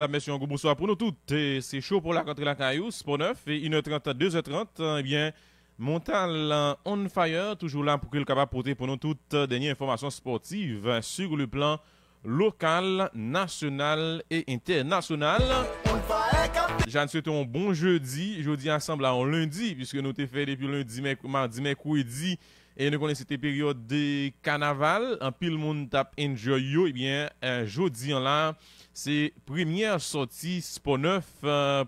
Messieurs, un gros bonsoir pour nous toutes. C'est chaud pour la rentrée la Caillou, pour 9 et 1h30 à 2h30. Eh bien, Montal on fire, toujours là pour qu'il soit capable de porter pour nous toutes dernières informations sportives sur le plan local, national et international. J'en souhaite un bon jeudi ensemble en lundi, puisque nous t'ai fait depuis lundi, mardi, mercredi. Et nous connaissons cette période de carnaval. En pile monde tape enjoy yo. Eh bien, jeudi en là, c'est première sortie Sport 9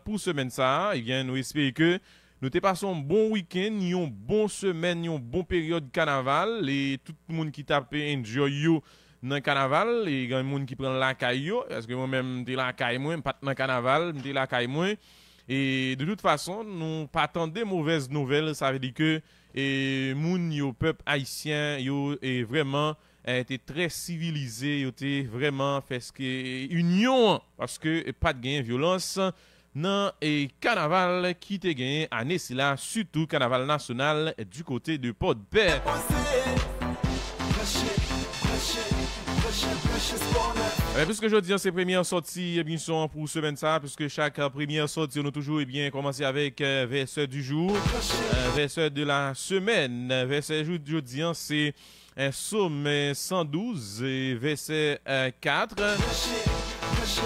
pour semaine ça. Eh bien, nous espérons que nous te passons un bon week-end, une bonne semaine, une bonne période carnaval. Et tout le monde qui tape enjoy yo dans le carnaval. Et il y a des gens qui prennent la caille. Parce que moi-même, je suis la caille, moi, pas dans le carnaval, je suis la caille, moi. Et de toute façon, nous pas attendre de mauvaises nouvelles. Ça veut dire que moun yo peuple haïtien yo est vraiment été très civilisé, yo été vraiment fait ce que union parce que pas de gain violence dans et carnaval qui te gagné année si là surtout carnaval national du côté de Port-de-Paix. Puisque je dis c'est première sortie émission pour semaine ça, puisque chaque première sortie nous toujours bien commencer avec verset du jour, verset de la semaine, verset du jeudi c'est Psaume 112 verset 4.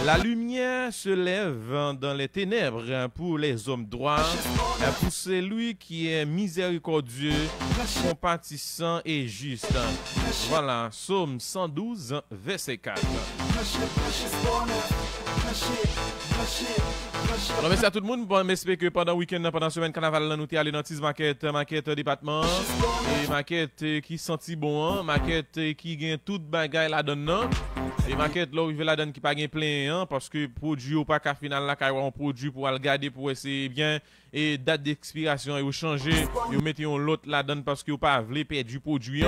La lumière se lève dans les ténèbres pour les hommes droits, pour celui qui est miséricordieux, compatissant et juste. Voilà, Psaume 112, verset 4. Alors, merci à tout le monde. Bon, j'espère que pendant le week-end, pendant la semaine carnaval, nous sommes allés dans la maquette département. Et maquette qui senti bon, maquette qui gagne toute bagaille là-dedans. Et maquette là où il veut la donne qui pas gain plein parce que produit ou pas qu'à final là quand on produit pour le garder pour essayer bien et date d'expiration et changer et mettez on l'autre la donne parce que ou pas veut perdre du produit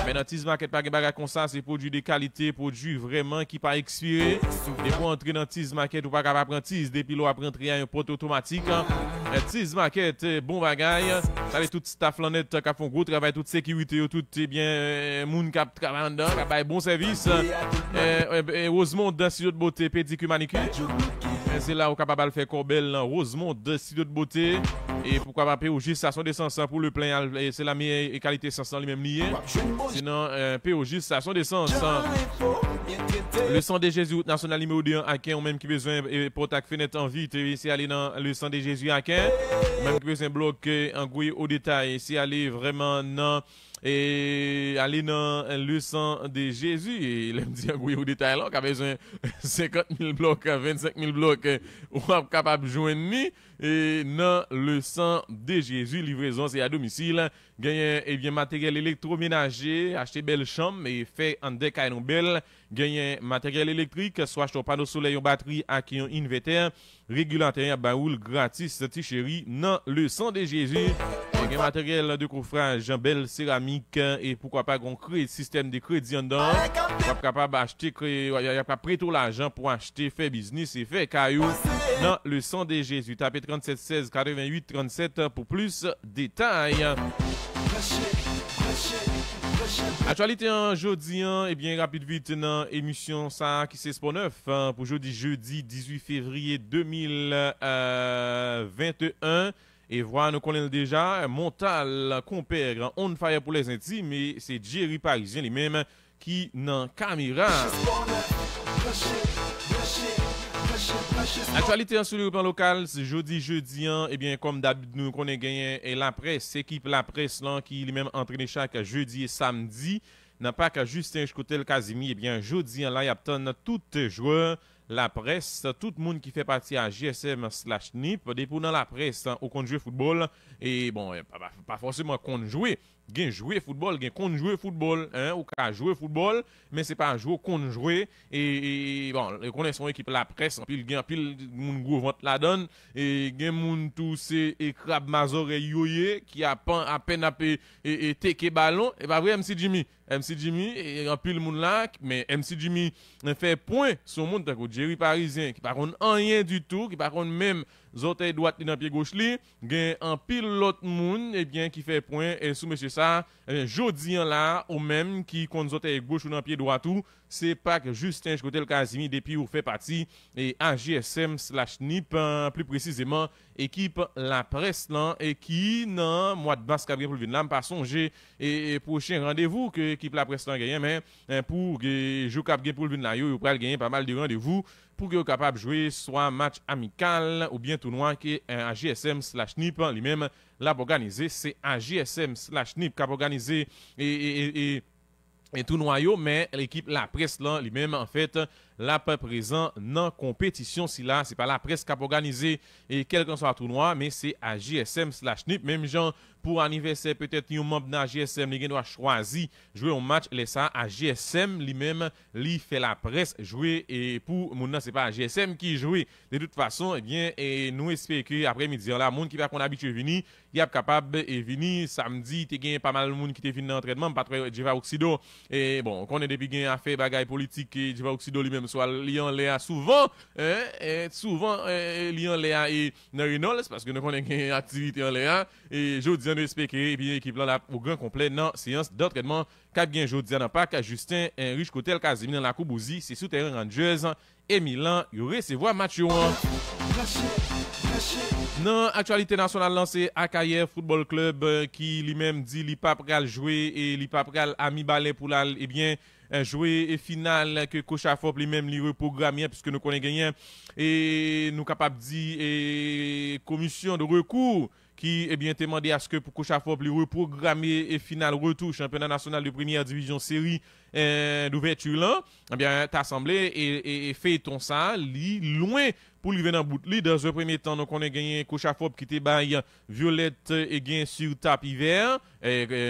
mais dans Tiz Market pas gain bagage comme ça, c'est produit de qualité, produit vraiment qui pas expiré et pour entrer dans Tiz Market ou pas capable prendre Tiz depuis l'eau après entrer à un porte automatique. Tiz Market bon bagaille, ça les tout staff là net qui font gros travail, toute sécurité, tout bien moun qui travaille dedans, qui a bon service. Rosemont de studio de beauté pédicure manicure. C'est là où capable de faire Corbel Rosemont de studio de beauté et pourquoi pas POJ station d'essence pour le plein, c'est la meilleure qualité essence lui-même lié. Sinon POJ station d'essence le sang de Jésus national numéro 2 à Ken, ou même qui besoin porte fenêtre en vite, c'est aller dans le sang de Jésus à Ken, même qui besoin bloc en gouille au détail, c'est aller vraiment dans et aller dans le sang de Jésus et il me dit oui au détail là qu'a besoin 50 000 blocs 25 000 blocs ou capable de joindre et dans le sang de Jésus livraison c'est à domicile gagner et bien matériel électroménager acheter belle chambre et fait en décaille non belle gagner matériel électrique soit acheter panneau soleil ou batterie à qui un inverter régulateur baoul gratis petit chéri dans le sang de Jésus et matériel de coffrage belle céramique et pourquoi pas un système de crédit en dedans capable d'acheter il y a pas prêter l'argent pour acheter faire business et faire caillou dans le sang de Jésus tapez 37 16 88 37 pour plus de détails. Actualité en jeudi et bien rapide vite dans émission ça qui c'est Sport 9 pour jeudi 18 février 2021 et voilà nous connaissons déjà Montal compère on fire pour les intimes mais c'est Jerry Parisien lui-même qui dans caméra. Actualité sur le plan local, c'est jeudi et bien comme d'habitude nous connaissons gagné et la presse, équipe la presse là qui lui-même entraîné chaque jeudi et samedi, n'a pas qu'à Justin Chcotel Casimi et bien jeudi là il y a tout joueur la presse, tout le monde qui fait partie à GSM/NIP, depuis dans la presse au compte jouer football et bon pas forcément compte jouer jouer football, compte jouer football, ou qu'à jouer football, mais c'est pas jouer compte jouer et bon, les connaissons équipe la presse, pile moun gros ventre la donne et gen moun tout c'est crabe mazore yoye qui a à peine et teke ballon et pas vrai MC Jimmy et en pile moun là mais MC Jimmy fait point sur monde de Jerry Parisien qui par contre rien du tout, qui par contre même orteils droite dans pied gauche li, gen en pile l'autre moun et bien qui fait point et sous monsieur ça, jodi là, ou même qui compte avec gauche ou dans pied droit tout, c'est pas que Justin Chocotel Kazimi depuis ou fait partie et AGSM/NIP plus précisément équipe la presse là et qui dans mois de mars pour venir là pas songer et prochain rendez-vous que équipe la presse là gagne mais pour que jou cap pour venir là yo pral gagner pas mal de rendez-vous pour que capable jouer soit match amical ou bien tournoi que AGSM/NIP lui-même l'a organisé c'est AGSM/NIP qui a organisé et tout noyau, mais l'équipe la presse là lui-même en fait là pas présent dans compétition si là c'est pas la presse qui a organisé et quel que soit le tournoi mais c'est à JSM/NIP même gens pour anniversaire peut-être un membre de JSM il doit choisir jouer un match et ça à JSM lui-même lui fait la presse jouer et pour mon c'est pas à JSM qui joue de toute façon eh bien et nous espérons que après-midi là monde qui va qu'on habitué venir il est capable et venir samedi tu gagné pas mal de monde qui était venu dans l'entraînement pas très Diva Oxido et bon on est depuis gain affaire bagaille politique et Diva Oxido lui-même soit Lyon Léa souvent Lyon Léa et Narinol parce que nous connaissons une activité en Léa et jeudi on espère que bien équipe là au grand complet dans séance d'entraînement qu'a bien jeudi dans pas Justin Riche Cotel Casimir dans la Koubouzi c'est souterrain Rangers et Milan il recevoir match non, actualité nationale lancée Akaye Football Club qui lui-même dit li pas pral jouer et li pas pral Ami Ballet pour la eh bien jouer et finale que Kochafop lui-même li reprogrammé puisque nous connaissons gagné et nous capable dire et commission de recours qui est bien demandé à ce que pour Kochafop lui reprogrammer et finale retour championnat national de première division série d'ouverture là eh bien t'as assemblé et fait ton ça li loin pour lui venir en bout dans un premier temps donc on a gagné Kochafop qui était bail Violette et gain sur tapis vert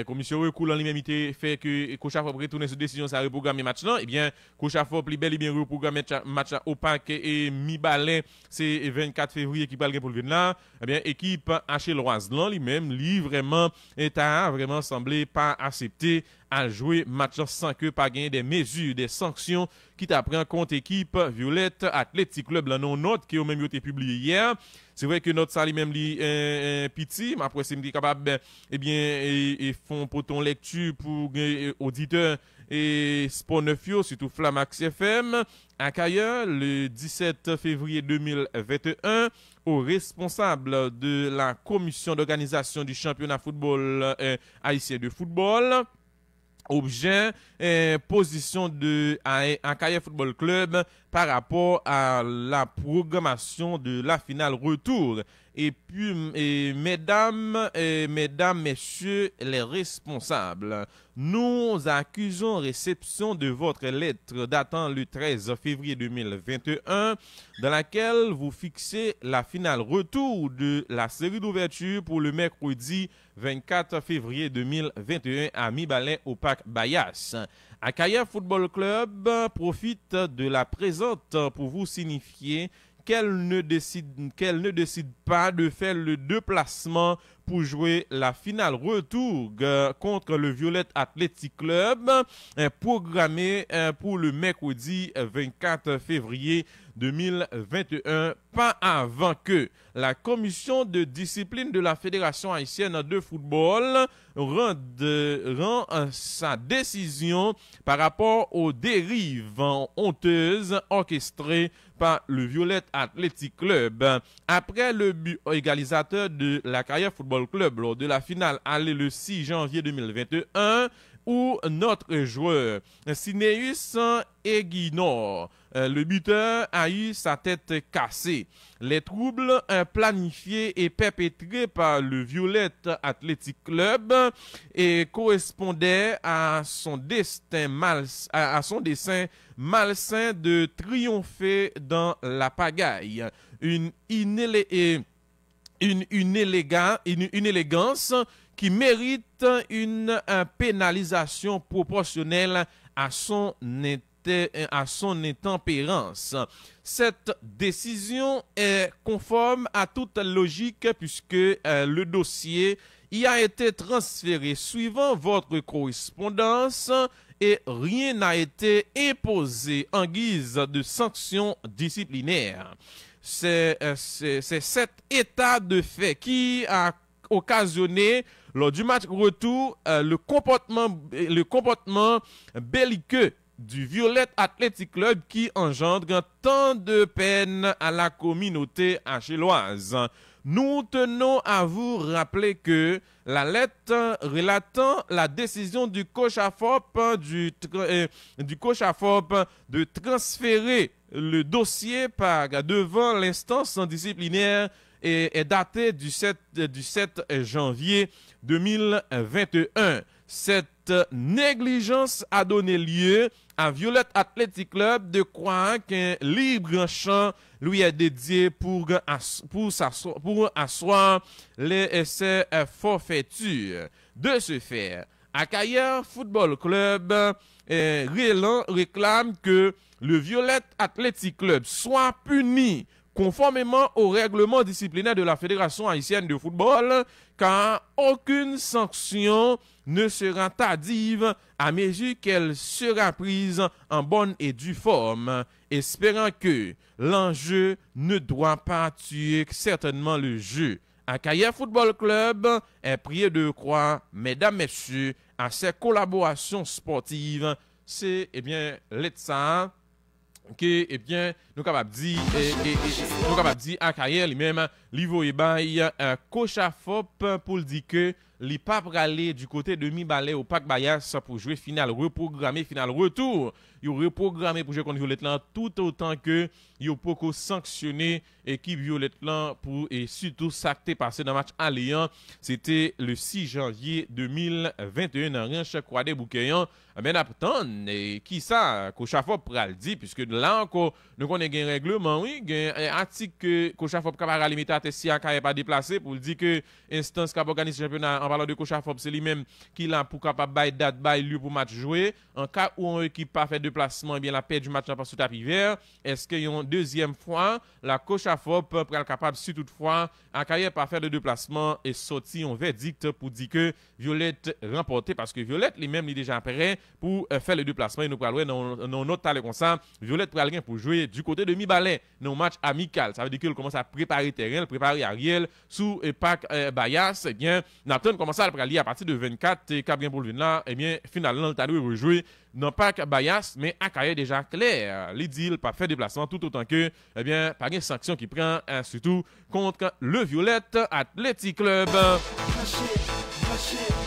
commission recours en lui-même fait que Kochafop retourner sur décision ça reprogrammer match là et bien Kochafop li bel et bien reprogrammer match au parc et mi-balai c'est 24 février qui parle pour le venir là eh bien équipe H Loiseland lui-même lui vraiment a vraiment semblé pas accepter à jouer match sans que pas gagner des mesures des sanctions qui t'apprend contre équipe Violette Athletic Club là non note qui au même été publié hier c'est vrai que notre salle même li petit mais après c'est capable eh bien et font pour ton lecture pour auditeurs et Sport 9 surtout Flamax FM à Cailleur le 17 février 2021 au responsable de la commission d'organisation du championnat football haïtien de football objet position de Akaye Football Club par rapport à la programmation de la finale retour et puis mesdames messieurs les responsables nous accusons réception de votre lettre datant le 13 février 2021 dans laquelle vous fixez la finale retour de la série d'ouverture pour le mercredi 24 février 2021 à Mi-Balai au parc Bayas. Akaye Football Club profite de la présente pour vous signifier qu'elle ne décide pas de faire le déplacement pour jouer la finale retour contre le Violette Athletic Club programmée pour le mercredi 24 février 2021, pas avant que la commission de discipline de la Fédération haïtienne de football rend sa décision par rapport aux dérives honteuses orchestrées par le Violette Athletic Club. Après le but égalisateur de la Carrière Football Club lors de la finale allée le 6 janvier 2021, où notre joueur Sineus Eguinor, le buteur, a eu sa tête cassée. Les troubles planifiés et perpétrés par le Violette Athletic Club et correspondaient à son destin malsain de triompher dans la pagaille. Une élégance qui mérite une pénalisation proportionnelle à son intempérance. Cette décision est conforme à toute logique puisque le dossier y a été transféré suivant votre correspondance et rien n'a été imposé en guise de sanction disciplinaire. C'est cet état de fait qui a occasionné lors du match retour, le comportement belliqueux du Violette Athletic Club qui engendre tant de peine à la communauté achéloise. Nous tenons à vous rappeler que la lettre relatant la décision du coach AFOP de transférer le dossier devant l'instance disciplinaire est datée du 7 janvier 2021. Cette négligence a donné lieu à Violette Athletic Club de croire qu'un libre champ lui est dédié pour asseoir ses forfaitures. De ce fait, Akayer Football Club réclame que le Violette Athletic Club soit puni conformément au règlement disciplinaire de la Fédération haïtienne de football, car aucune sanction ne sera tardive à mesure qu'elle sera prise en bonne et due forme, espérant que l'enjeu ne doit pas tuer certainement le jeu. Akayer Football Club est prié de croire, mesdames, messieurs, à ses collaborations sportives. C'est, l'État que, nous capables dire Akayer lui-même, Livo Ebaï, coach AFOP pour dire que li pas aller du côté de Mi-Balais au Parc Bayas pour jouer finale reprogrammé, finale retour. Yo reprogrammé pour jouer contre Violette là tout autant que yo poko sanctionné équipe Violette là pour et surtout ça qui passé dans le match alliant, c'était le 6 janvier 2021 dans Ranch Croix des Bouqueillants. Mais attends, qui ça coach AFOP pral dit puisque là encore nous connaissons un règlement, oui, un article que coach AFOP capable limiter à si Akayer pas déplacé pour dire que instance qui organise championnat en parlant de coach AFOP c'est lui-même qui là pour capable bail date bail lieu pour match jouer en cas où une équipe pas fait déplacement et bien la paix du match pas sous tapis vert. Est-ce qu'il y a une deuxième fois la coach AFOP pour être capable si toutefois Akayer pas faire de déplacement et sorti un verdict pour dire que Violette remporté parce que Violette lui-même il déjà prêt pour faire le déplacement et nous parler dans notre talent comme ça Violette pral rien pour jouer du côté de Mi-Balais dans un match amical. Ça veut dire qu'il commence à préparer terrain, préparer Ariel sous Parc Bayas. Eh bien Nathan commence à aller à partir de 24 et Cabien pour là eh bien finalement le talent rejouer dans Parc Bayas mais Akayer déjà clair l'idée pas faire déplacement tout autant que eh bien pas une sanction qui prend surtout contre le Violette Athletic Club.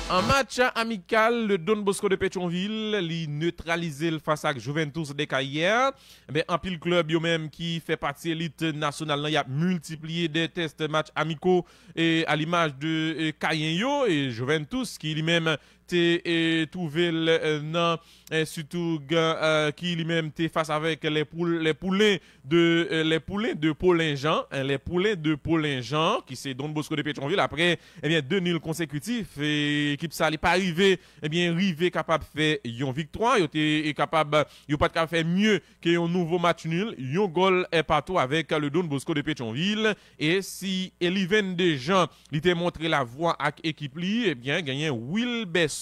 En match amical, le Don Bosco de Pétionville li neutralisé face à Juventus de Kayer. Ben en pile club yo même qui fait partie élite nationale, il a multiplié des tests matchs amicaux et à l'image de Kayen yo et Juventus qui lui-même t'es trouvé surtout qui lui-même t'es face avec les poulains de Paulin-Jean, les poulains de Paulin-Jean qui c'est Don Bosco de Pétionville après eh bien 2 nuls consécutifs et équipe ça n'est pas arrivé eh bien rivé capable faire une victoire, yo était capable yo pas capable faire mieux que un nouveau match nul, un goal est partout avec le Don Bosco de Pétionville et si Eliven Dejean il t'a montré la voie avec équipe li eh bien gagné Will Besson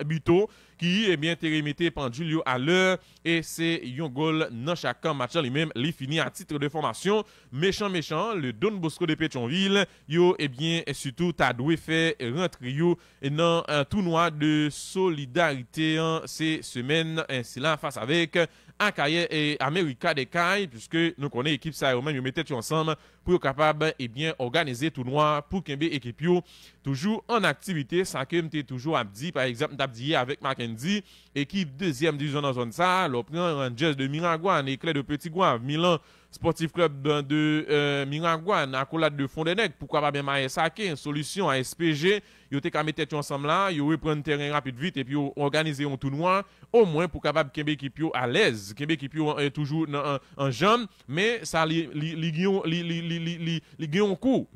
buto qui est bien remetté pendule à l'heure et c'est un goal dans chaque match lui-même li fini à titre de formation méchant le Don Bosco de Pétionville yo et bien surtout t'a doué faire rentrer yo dans un tournoi de solidarité ces semaines ainsi là face avec Akayer et America des Cailles puisque nous connaissons l'équipe ça eux-mêmes yo mettait ensemble pour être capable et bien organiser tournoi pour qu'un équipe yo toujours en activité ça que m'était toujours à dire par exemple d'abdier avec Mackenzie équipe deuxième division dans zone ça le prend Rangers de Miragua éclair de Petit Gouave Milan Sportif Club de Miragua accolade de Fondenec pourquoi pas bien Maïsake solution à SPG yo te ka mettre ensemble là yo reprendre terrain rapide vite et puis organiser un tournoi au moins pour capable qu'un équipe yo à l'aise qu'un équipe yo toujours en jambe mais ça li gagne un coup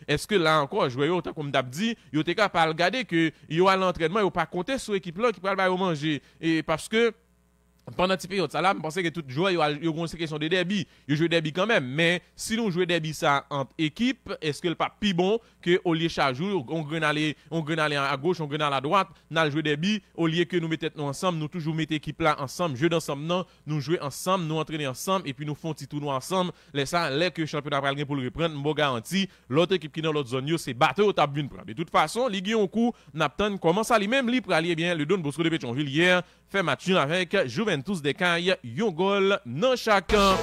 est-ce que là encore jouer autant comme d'abdi yo te capable regarder que yo à l'entraînement yo pas compter sur équipe là qui va manger et parce que pendant cette période, ça là, je pense que tout joueur, il y a une question de derby. Il joue derby quand même. Mais si nous jouons derby ça entre équipes, est-ce que le pas plus bon que au lieu chaque jour, on grenale à gauche, on grenale à droite, nous jouer derby, au lieu que nous mettons nous ensemble, nous toujours mettons équipe là ensemble, jouer ensemble, non, nous jouer ensemble, nous entraîner ensemble, et puis nous font petit tournoi ensemble. Les que le championnat va pour le reprendre, je garantis, l'autre équipe qui est dans l'autre zone, c'est battre au tab d'une prendre. De toute façon, Ligue 1 au coup, Napton commence à lui-même, pour aller bien, le Don Bosco de Pétionville hier, fait match avec Juventus de Caille, yon goal dans chacun.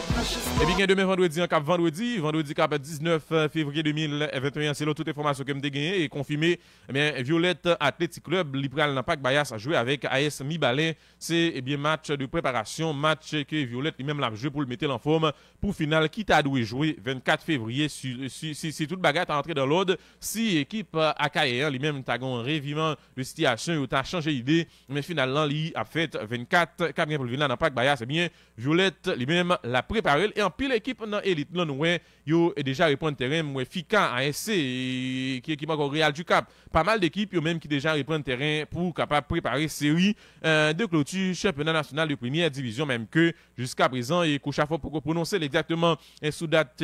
Et bien, demain vendredi, vendredi cap 19 février 2021, c'est là toute information que je gagné et confirmé. Eh bien, Violette Athletic Club, Libral Napak Bayas a joué avec AS Mibalé. C'est eh bien match de préparation, match que Violette lui-même l'a joué pour le mettre en forme pour finale qui t'a dû jouer 24 février. Si toute bagarre est entrée dans l'ordre, si équipe AKR lui-même t'a un révivant de situation, ou t'a changé d'idée, mais finalement, lui a fait 24 cap pour le venir dans Napak Bayas. Eh bien, Violette lui-même l'a préparé et en pile l'équipe dans élite là nous yo déjà répondre terrain moi Fika ASC qui équipe encore Real du Cap pas mal d'équipes yo même qui déjà répondre terrain pour capable préparer série de clôture championnat national de première division même que jusqu'à présent et Koucha faut pour prononcer exactement sous date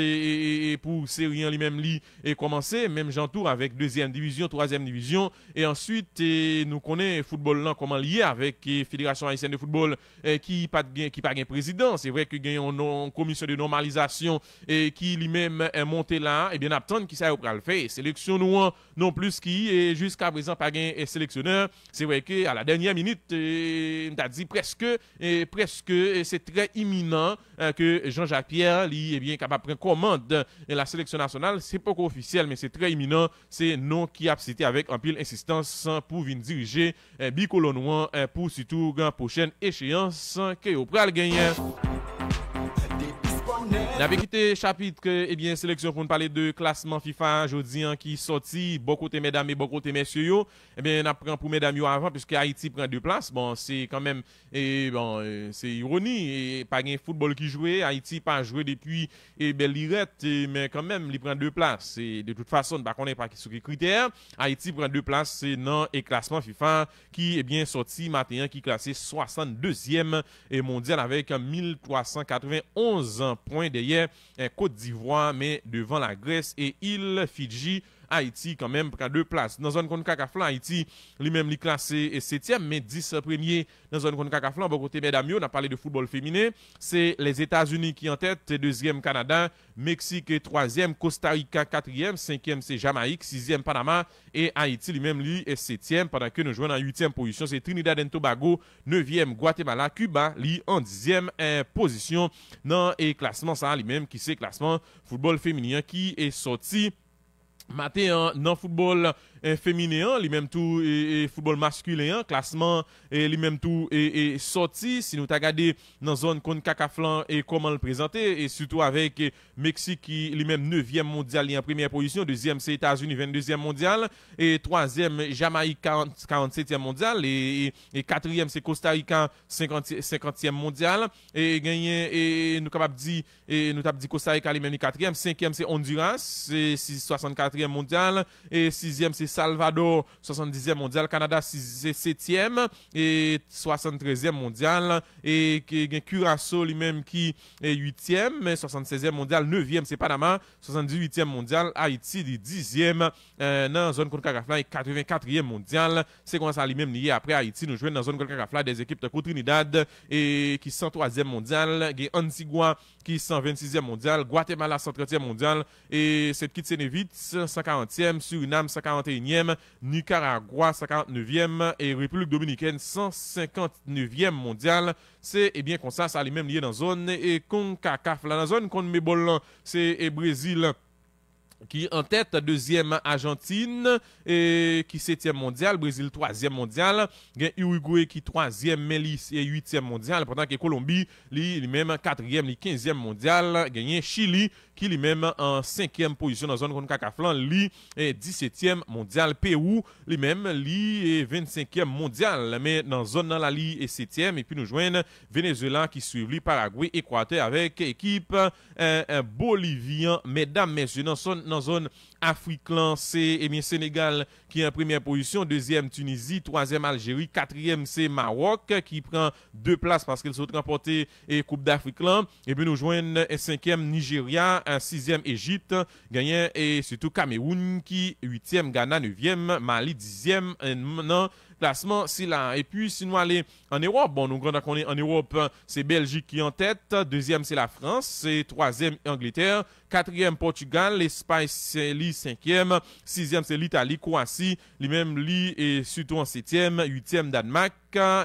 pour série en lui-même li et commencer même j'entoure avec deuxième division troisième division et ensuite nous connaît football là comment lié avec fédération haïtienne de football qui pas gain président c'est vrai que gagne une commission de normalisation et qui lui-même est monté là et bien attendre qui ça va le faire sélection nous non plus qui est jusqu'à présent pas gain sélectionneur c'est vrai que à la dernière minute t'a dit presque c'est très imminent que Jean-Jacques Pierre lui est bien capable de prendre commande de la sélection nationale c'est pas officiel mais c'est très imminent c'est non qui a cité avec un pile insistance pour venir diriger Bicolonouan pour surtout la prochaine échéance que au pral gagner. N'avez quitté chapitre eh bien sélection pour nous parler de classement FIFA aujourd'hui qui sorti beaucoup de mesdames et beaucoup de messieurs yo eh bien on apprend pour mesdames yo avant puisque Haïti prend deux places bon c'est quand même c'est ironie et pas un football qui jouait Haïti pas joué depuis belle lirette mais quand même il prend deux places c'est de toute façon pas connaît pas sur quels critères Haïti prend deux places c'est dans et classement FIFA qui est bien sorti matin qui classé 62e et mondial avec 1391 points derrière Côte d'Ivoire mais devant la Grèce et île Fidji. Haïti quand même prend deux places. Dans zone CONCACAF, Haïti lui-même est classé 7e mais 10 premiers dans zone CONCACAF. Bon côté mesdames, on a parlé de football féminin, c'est les États-Unis qui en tête, deuxième Canada, Mexique est troisième, Costa Rica quatrième, cinquième c'est Jamaïque, sixième Panama et Haïti lui-même lui est septième pendant que nous jouons en huitième position, c'est Trinidad et Tobago, neuvième Guatemala, Cuba lui en dixième position dans et classement ça lui-même qui c'est classement football féminin qui est sorti matin dans football féminin lui-même tout et football masculin classement et lui-même tout et sorti si nous t'a regardé dans zone CONCACAF et comment le présenter et surtout avec Mexique qui lui-même 9e mondial en première position deuxième c'est États-Unis 22e mondial et troisième Jamaïque 47e mondial et quatrième c'est Costa Rica 50e mondial et gagné et nous capable dit et nous t'a dit Costa Rica lui-même quatrième cinquième c'est Honduras c'est 64e mondial et sixième c'est Salvador 70e mondial, Canada 7e et 73e mondial et Curaçao lui-même qui est 8e mais 76e mondial, 9e c'est Panama, 78e mondial, Haïti 10e dans la zone CONCACAF et 84e mondial. C'est comme ça lui-même lié après Haïti nous jouons dans la zone CONCACAF des équipes de Trinidad et qui 103e mondial, Antigua qui 126e mondial, Guatemala 130e mondial et cette petite Sénévite 140e, Suriname 141e, Nicaragua 149e et République Dominicaine 159e mondial. C'est bien comme ça lui-même lié dans la zone et CONCACAF. Dans la zone qu'on met bol c'est Brésil qui en tête, deuxième Argentine, et qui 7e mondial, Brésil 3e mondial, Uruguay qui 3e, Mélis et 8e mondial, pendant que Colombie, lui-même 4e, 15e mondial, gagné Chili, qui lui-même en 5e position dans la zone CONCACAF, lui est 17e mondial, Pérou, lui-même, lui est 25e mondial, mais dans la zone dans la Ligue est 7e, et puis nous joignons Venezuela qui suit lui, Paraguay, Équateur avec équipe bolivien, mesdames, messieurs, dans zone Afrique, c'est eh bien Sénégal qui est en première position, deuxième Tunisie, troisième Algérie, quatrième c'est Maroc qui prend 2 places parce qu'ils sont remporté et Coupe d'Afrique là. Et puis nous joignons un cinquième Nigeria, un sixième Égypte, gagnant et surtout Cameroun qui huitième Ghana, neuvième Mali, dixième non classement c'est là. Et puis si nous allons en Europe, bon nous qu'on est en Europe, c'est Belgique qui est en tête, deuxième c'est la France, c'est troisième Angleterre, quatrième Portugal, l'Espagne c'est li cinquième, sixième c'est l'Italie, Croatie, lui-même li et surtout en septième, huitième Danemark,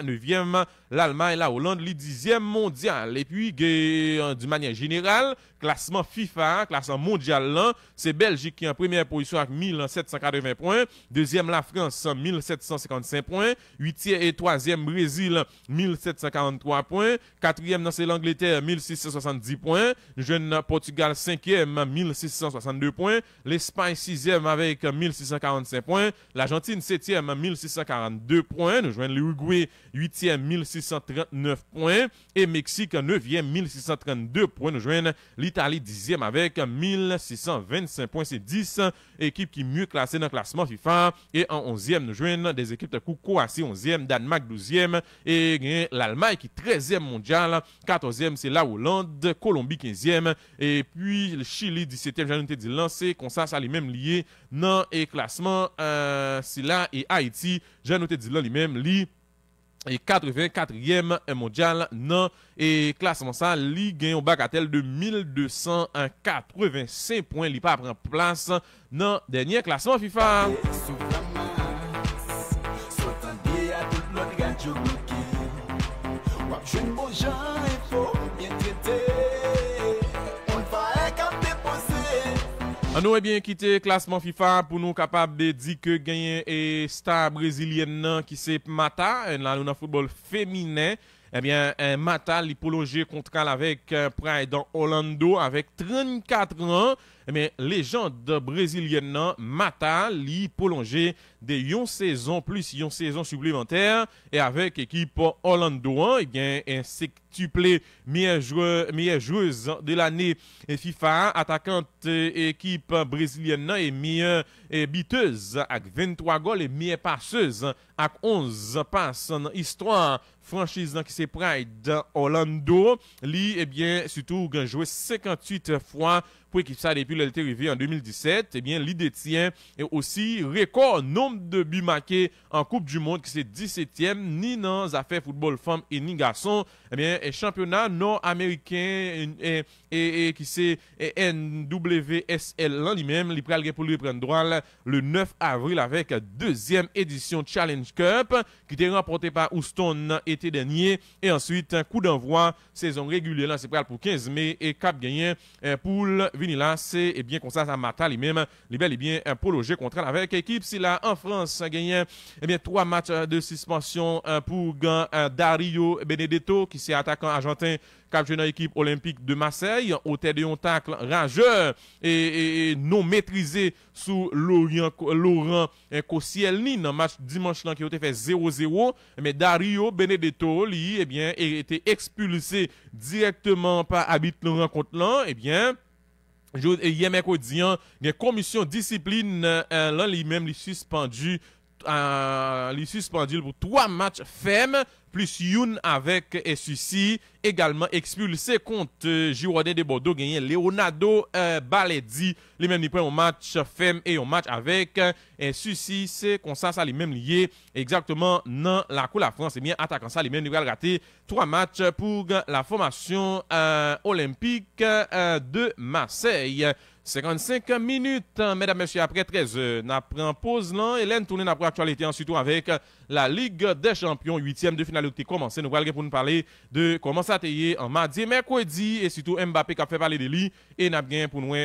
neuvième l'Allemagne, la Hollande, li dixième mondial. Et puis d'une manière générale, classement FIFA, classement mondial là, c'est Belgique qui est en première position avec 1780 points, deuxième la France 1755 points, huitième et troisième Brésil 1743 points, quatrième c'est l'Angleterre 1670 points, jeune Portugal cinquième 1662 points, l'Espagne sixième avec 1645 points, l'Argentine septième 1642 points, nous joignons l'Uruguay huitième 1639 points et Mexique neuvième 1632 points, nous joignons l'Italie dixième avec 1625 points, c'est 10 équipes qui mieux classées dans le classement FIFA et en 11e nous joignons des équipes de Croatie 11e, Danemark 12e et l'Allemagne qui 13e mondial, 14e c'est la Hollande, Colombie 15e et puis le Chili 17e, j'en ai dit lancé comme ça lui-même lié dans le classement c'est là et Haïti, j'en ai dit là lui-même lié et 84e mondial non et classement ça li gagne un bagatelle de 1285 points li pas prend place dans dernier classement FIFA. Nous avons bien quitté classement FIFA pour nous capables de dire que gagner et star brésilienne qui c'est Mata là dans le football féminin. Eh bien Mata li prolongé contrat avec Pride dans Orlando avec 34 ans. Eh bien légende brésilienne Mata li prolongé de une saison plus une saison supplémentaire et avec équipe Orlando eh bien un septuplé meilleure joueuse de l'année FIFA, attaquante équipe brésilienne et meilleure biteuse avec 23 goals et meilleure passeuse avec 11 passes dans histoire franchise qui c'est Pride Orlando li eh bien surtout a joué 58 fois pour équipe ça depuis l'été arrivé en 2017 eh bien li détient et aussi record nombre de buts marqués en Coupe du Monde qui c'est 17e ni dans les affaires football femmes et ni garçons eh bien championnat nord-américain et qui c'est NWSL lui-même li pral pour lui prendre droit le 9 avril avec deuxième édition Challenge Cup qui était remportée par Houston été dernier et ensuite un coup d'envoi saison régulière là c'est pour 15 mai et cap gagné pour venir là c'est et bien comme ça Mata lui-même il bel et bien prolongé contrat avec équipe si là en France gagné et bien 3 matchs de suspension pour Dario Benedetto qui c'est attaquant argentin capturé dans l'équipe olympique de Marseille au terme de un tacle rageur et non maîtrisé sous Laurent Koscielny dans match dimanche là qui a été fait 0-0 mais Dario Benedetto lui eh bien a été expulsé directement par arbitre de rencontre là eh bien hier mercredi une commission discipline là lui-même lui suspendu pour 3 matchs fermes plus une avec SUC également expulsé contre Girondins de Bordeaux gagné Leonardo Baledi les mêmes prend un match ferme et un match avec SUC c'est comme ça les mêmes liés exactement dans la Coupe la France et bien attaquant ça les mêmes il va rater 3 matchs pour la formation olympique de Marseille. 55 minutes, mesdames, messieurs, après 13 heures. Nous prenons pause là. Hélène tourne après actualité ensuite avec la Ligue des Champions, 8e de finale qui commence. Nous allons pour nous parler de comment ça a été en mardi, mercredi et surtout Mbappé qui a fait parler de lui et nous avons pour nous